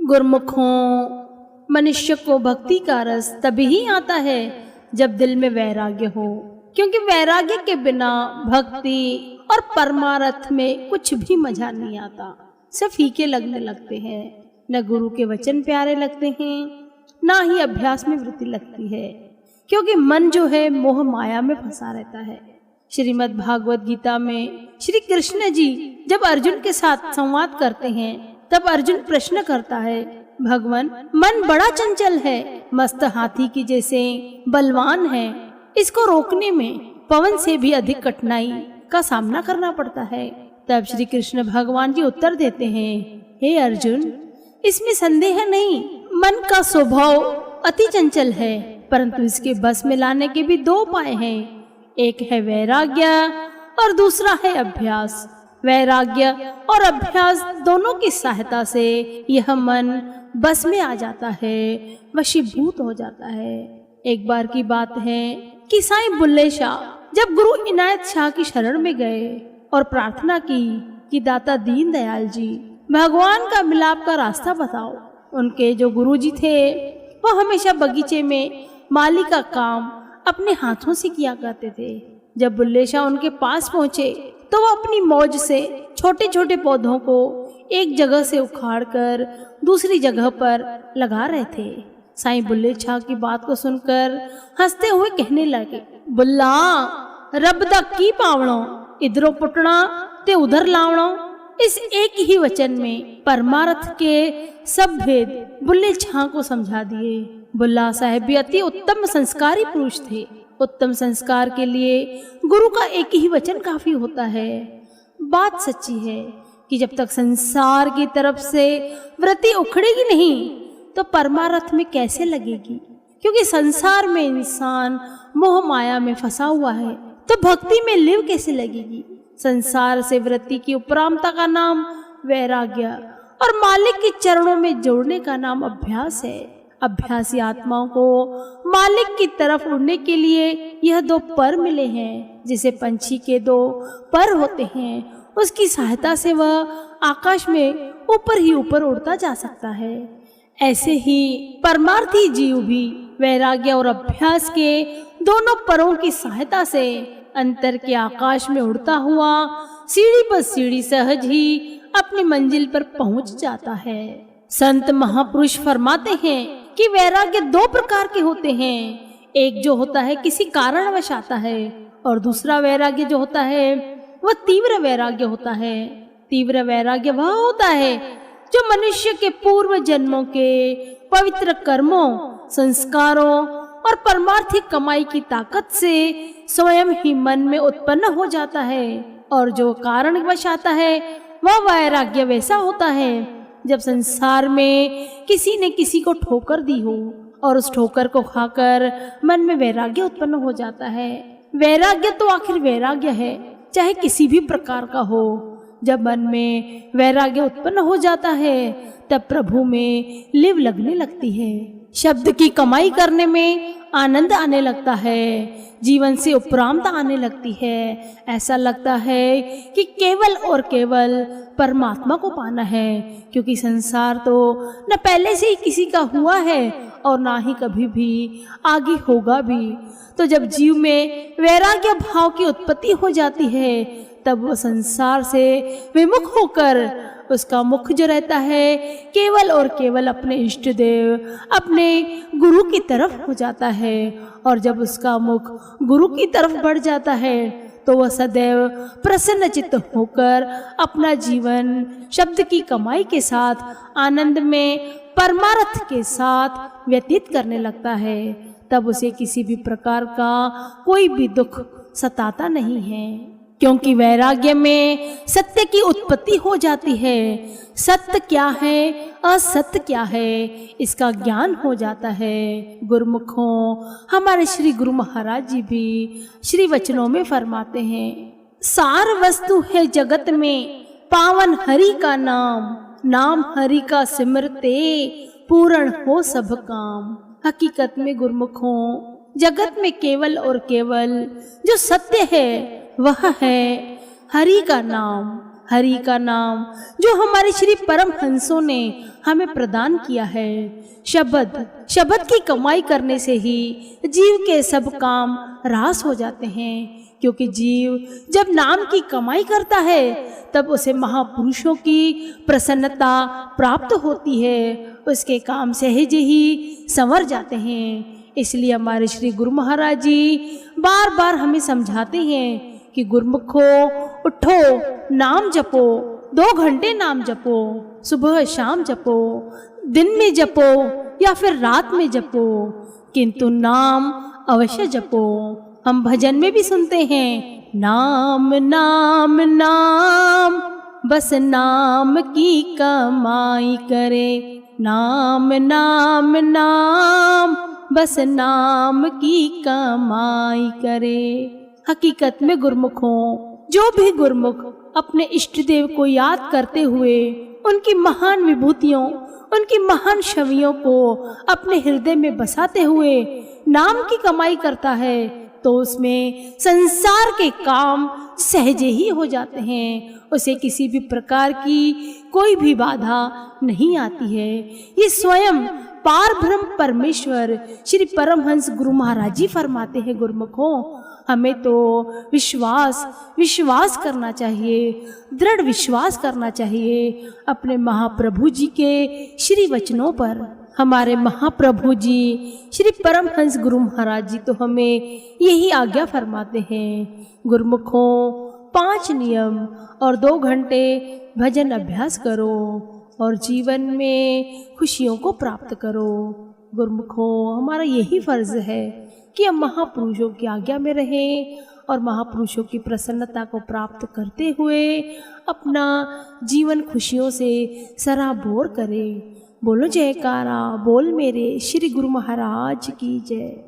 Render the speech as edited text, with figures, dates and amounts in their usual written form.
गुरुमुखों, मनुष्य को भक्ति का रस तभी ही आता है जब दिल में वैराग्य हो, क्योंकि वैराग्य के बिना भक्ति और परमार्थ में कुछ भी मजा नहीं आता। सब फीके लगने लगते हैं, न गुरु के वचन प्यारे लगते हैं, ना ही अभ्यास में वृत्ति लगती है, क्योंकि मन जो है मोह माया में फंसा रहता है। श्रीमद् भागवत गीता में श्री कृष्ण जी जब अर्जुन के साथ संवाद करते हैं तब अर्जुन प्रश्न करता है, भगवान, मन बड़ा चंचल है, मस्त हाथी की जैसे बलवान है, इसको रोकने में पवन से भी अधिक कठिनाई का सामना करना पड़ता है। तब श्री कृष्ण भगवान जी उत्तर देते हैं, हे अर्जुन, इसमें संदेह नहीं, मन का स्वभाव अति चंचल है, परंतु इसके बस में लाने के भी दो उपाय हैं, एक है वैराग्य और दूसरा है अभ्यास। वैराग्य और अभ्यास दोनों की सहायता से यह मन बस में आ जाता है, वशीभूत हो जाता है। एक बार की बात है कि साईं बुल्ले शाह जब गुरु इनायत शाह की शरण में गए और प्रार्थना की कि दाता दीन दयाल जी, भगवान का मिलाप का रास्ता बताओ। उनके जो गुरुजी थे वो हमेशा बगीचे में माली का काम अपने हाथों से किया करते थे। जब बुल्ले शाह उनके पास पहुंचे तो वो अपनी मौज से छोटे छोटे पौधों को एक जगह से उखाड़कर दूसरी जगह पर लगा रहे थे। साईं बुल्ले शाह की बात को सुनकर हंसते हुए कहने लगे, बुल्ला, रब दा की पावणो, इधरों पुटना ते उधर लावणो। इस एक ही वचन में परमार्थ के सब भेद बुल्ले शाह को समझा दिए। बुल्ला साहब भी अति उत्तम संस्कारी पुरुष थे। उत्तम संस्कार के लिए गुरु का एक ही वचन काफी होता है। बात सच्ची है कि जब तक संसार की तरफ से वृत्ति उखड़ेगी नहीं तो परमार्थ में कैसे लगेगी, क्योंकि संसार में इंसान मोह माया में फंसा हुआ है, तो भक्ति में लिव कैसे लगेगी। संसार से वृत्ति की उपरामता का नाम वैराग्य और मालिक के चरणों में जोड़ने का नाम अभ्यास है। अभ्यासी आत्माओं को मालिक की तरफ उड़ने के लिए यह दो पर मिले हैं, जिसे पंछी के दो पर होते हैं, उसकी सहायता से वह आकाश में ऊपर ही ऊपर उड़ता जा सकता है। ऐसे ही परमार्थी जीव भी वैराग्य और अभ्यास के दोनों परों की सहायता से अंतर के आकाश में उड़ता हुआ सीढ़ी पर सीढ़ी सहज ही अपनी मंजिल पर पहुंच जाता है। संत महापुरुष फरमाते हैं कि वैराग्य दो प्रकार के होते हैं। एक जो होता है किसी कारणवश आता है, और दूसरा वैराग्य जो होता है वह तीव्र वैराग्य होता है। तीव्र वैराग्य वह होता है जो मनुष्य के पूर्व जन्मों के पवित्र कर्मों, संस्कारों और परमार्थिक कमाई की ताकत से स्वयं ही मन में उत्पन्न हो जाता है, और जो कारणवश आता है वह वैराग्य वैसा होता है जब संसार में किसी ने किसी को ठोकर दी हो और उस ठोकर को खाकर मन में वैराग्य उत्पन्न हो जाता है। वैराग्य तो आखिर वैराग्य है, चाहे किसी भी प्रकार का हो। जब मन में वैराग्य उत्पन्न हो जाता है तब प्रभु में लिव लगने लगती है, शब्द की कमाई करने में आनंद आने लगता है, जीवन से उपरामता आने लगती है। ऐसा लगता है कि केवल और केवल परमात्मा को पाना है, क्योंकि संसार तो न पहले से ही किसी का हुआ है और ना ही कभी भी आगे होगा भी। तो जब जीव में वैराग्य भाव की उत्पत्ति हो जाती है तब वो संसार से विमुख होकर उसका मुख जो रहता है केवल और केवल अपने इष्ट देव, अपने गुरु की तरफ हो जाता है। और जब उसका मुख गुरु की तरफ बढ़ जाता है तो वह सदैव प्रसन्नचित्त होकर अपना जीवन शब्द की कमाई के साथ आनंद में परमार्थ के साथ व्यतीत करने लगता है। तब उसे किसी भी प्रकार का कोई भी दुख सताता नहीं है, क्योंकि वैराग्य में सत्य की उत्पत्ति हो जाती है। सत्य क्या है, असत्य क्या है, इसका ज्ञान हो जाता है। गुरुमुखों, हमारे श्री गुरु महाराज जी भी श्री वचनों में फरमाते हैं, सार वस्तु है जगत में पावन हरि का नाम, नाम हरि का सिमरते पूर्ण हो सब काम। हकीकत में गुरुमुखों, जगत में केवल और केवल जो सत्य है वह है हरि का नाम, हरि का नाम जो हमारे श्री परमहंसों ने हमें प्रदान किया है। शब्द की कमाई करने से ही जीव के सब काम रास हो जाते हैं, क्योंकि जीव जब नाम की कमाई करता है तब उसे महापुरुषों की प्रसन्नता प्राप्त होती है, उसके काम सहज ही संवर जाते हैं। इसलिए हमारे श्री गुरु महाराज जी बार बार हमें समझाते हैं कि गुरुमुखो उठो, नाम जपो, 2 घंटे नाम जपो, सुबह शाम जपो, दिन में जपो या फिर रात में जपो, किंतु नाम अवश्य जपो। हम भजन में भी सुनते हैं, नाम नाम नाम, बस नाम की कमाई करे, नाम नाम नाम, बस नाम की कमाई करे। हकीकत में गुरुमुखों, जो भी गुरुमुख अपने इष्ट देव को याद करते हुए उनकी महान विभूतियों, उनकी महान छवियों को अपने हृदय में बसाते हुए नाम की कमाई करता है, तो उसमें संसार के काम सहजे ही हो जाते हैं, उसे किसी भी प्रकार की कोई भी बाधा नहीं आती है। ये स्वयं पार ब्रह्म परमेश्वर श्री परमहंस गुरु महाराज जी फरमाते हैं, गुरुमुखों हमें तो विश्वास करना चाहिए, दृढ़ विश्वास करना चाहिए अपने महाप्रभु जी के श्री वचनों पर। हमारे महाप्रभु जी श्री परमहंस गुरु महाराज जी तो हमें यही आज्ञा फरमाते हैं, गुरुमुखों 5 नियम और 2 घंटे भजन अभ्यास करो और जीवन में खुशियों को प्राप्त करो। गुरुमुखों, हमारा यही फर्ज है कि हम महापुरुषों की आज्ञा में रहें और महापुरुषों की प्रसन्नता को प्राप्त करते हुए अपना जीवन खुशियों से सराबोर करें। बोलो जयकारा, बोल मेरे श्री गुरु महाराज की जय।